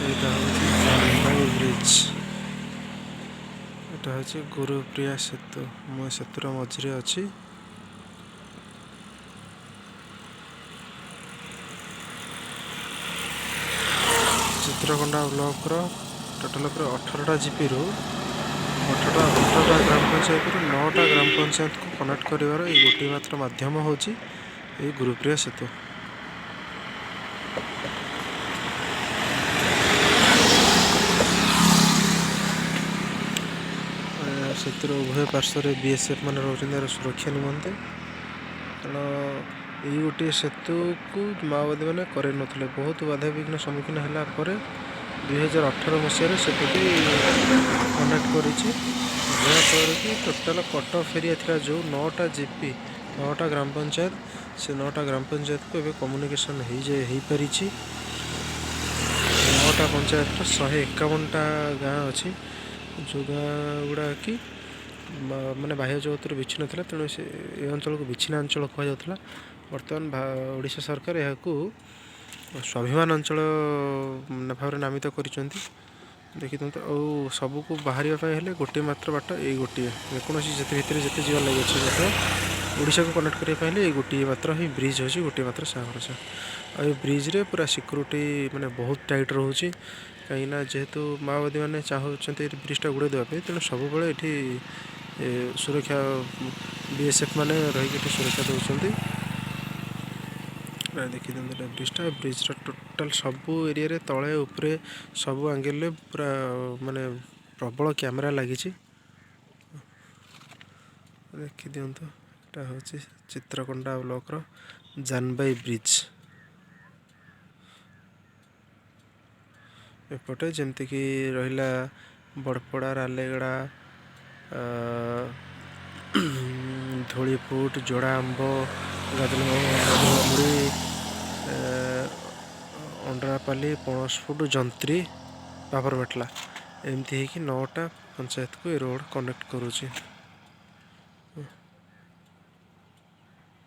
ଏଇଟା ହେଉଛି ଜାନବାଇ ବ୍ରିଜ। ଏଇଟା ହେଉଛି ଗୁରୁପ୍ରିୟା ସେତୁ। ମୁଁ ସେତୁର ମଝିରେ ଅଛି। ଚିତ୍ରକୋଣ୍ଡା ବ୍ଲକର ଟୋଟାଲ ଉପରେ 18ଟା ଜିପିରୁ 18ଟା ଗ୍ରାମ ପଞ୍ଚାୟତରୁ 9ଟା ଗ୍ରାମ ପଞ୍ଚାୟତକୁ କନେକ୍ଟ କରିବାର ଏଇ ଗୋଟିଏ ମାତ୍ର ମାଧ୍ୟମ ହେଉଛି ଏଇ ଗୁରୁପ୍ରିୟା ସେତୁ। ସେତୁର ଉଭୟ ପାର୍ଶ୍ୱରେ BSF ମାନେ ରହୁଛନ୍ତି ଏହାର ସୁରକ୍ଷା ନିମନ୍ତେ। କାରଣ ଏଇ ଗୋଟିଏ ସେତୁକୁ ମାଓବାଦୀମାନେ କରେଇ ନଥିଲେ। ବହୁତ ବାଧାବିଘ୍ନ ସମ୍ମୁଖୀନ ହେଲା ପରେ 2018 ମସିହାରେ ସେତୁଟି କନେକ୍ଟ କରିଛି, ଯାହାଫଳରେ କି ଟୋଟାଲ କଟ୍ ଅଫ୍ ଏରିଆ ଥିଲା ଯେଉଁ 9ଟା ଜିପି 9ଟା ଗ୍ରାମ ପଞ୍ଚାୟତ, ସେ 9ଟା ଗ୍ରାମ ପଞ୍ଚାୟତକୁ ଏବେ କମ୍ୟୁନିକେସନ୍ ହେଇପାରିଛି। 9ଟା ପଞ୍ଚାୟତର 151ଟା ଗାଁ ଅଛି, ଯେଉଁ ଗାଁ ଗୁଡ଼ା କି ମାନେ ବାହ୍ୟ ଜଗତରୁ ବିଚ୍ଛିନ୍ନ ଥିଲା, ତେଣୁ ସେ ଏ ଅଞ୍ଚଳକୁ ବିଚ୍ଛିନ୍ନାଞ୍ଚଳ କୁହାଯାଉଥିଲା। ବର୍ତ୍ତମାନ ଓଡ଼ିଶା ସରକାର ଏହାକୁ ସ୍ୱାଭିମାନ ଅଞ୍ଚଳ ଭାବରେ ନାମିତ କରିଛନ୍ତି। ଦେଖିଥାନ୍ତୁ, ଆଉ ସବୁକୁ ବାହାରିବା ପାଇଁ ହେଲେ ଗୋଟିଏ ମାତ୍ର ବାଟ ଏଇ ଗୋଟିଏ, ଯେକୌଣସି ଭିତରେ ଯେତେ ଯିବା ଲାଗି ଅଛି ମଧ୍ୟ ଓଡ଼ିଶାକୁ କନେକ୍ଟ କରିବା ପାଇଁ ହେଲେ ଏଇ ଗୋଟିଏ ମାତ୍ର ହିଁ ବ୍ରିଜ୍ ହେଉଛି, ଗୋଟିଏ ମାତ୍ର ସାହସ। ଆଉ ଏ ବ୍ରିଜ୍ରେ ପୁରା ସିକ୍ୟୁରିଟି ମାନେ ବହୁତ ଟାଇଟ୍ ରହୁଛି, କାହିଁକିନା ଯେହେତୁ ମାଓବାଦୀମାନେ ଚାହୁଁଛନ୍ତି ଏ ବ୍ରିଜ୍ଟା ଉଡ଼େଇ ଦେବା ପାଇଁ, ତେଣୁ ସବୁବେଳେ ଏଠି ସୁରକ୍ଷା BSF ମାନେ ରହିକି ଏଠି ସୁରକ୍ଷା ଦେଉଛନ୍ତି। ଦେଖିଦିଅନ୍ତୁ ଏଇଟା ବ୍ରିଜ୍ର ଟୋଟାଲ ସବୁ ଏରିଆରେ ତଳେ ଉପରେ ସବୁ ଆଙ୍ଗେଲରେ ପୁରା ମାନେ ପ୍ରବଳ କ୍ୟାମେରା ଲାଗିଛି। ଦେଖିଦିଅନ୍ତୁ, ଏଇଟା ହେଉଛି ଚିତ୍ରକୋଣ୍ଡା ବ୍ଲକର ଜାନବାଇ ବ୍ରିଜ୍। ଏପଟେ ଯେମିତିକି ରହିଲା ବଡ଼ପଡ଼ା, ରାଲେଗଡ଼ା, ଧୂଳିଫୁଟ, ଯୋଡ଼ା ଆମ୍ବ, ଗାଜଲମୁଡ଼ି, ଅଣ୍ଡରାପାଲି, ପଣସଫୁଟ, ଯନ୍ତ୍ରୀ, ପାପରବେଟଲା, ଏମିତି ହେଇକି 9ଟା ପଞ୍ଚାୟତକୁ ଏ ରୋଡ଼ କନେକ୍ଟ କରୁଛି।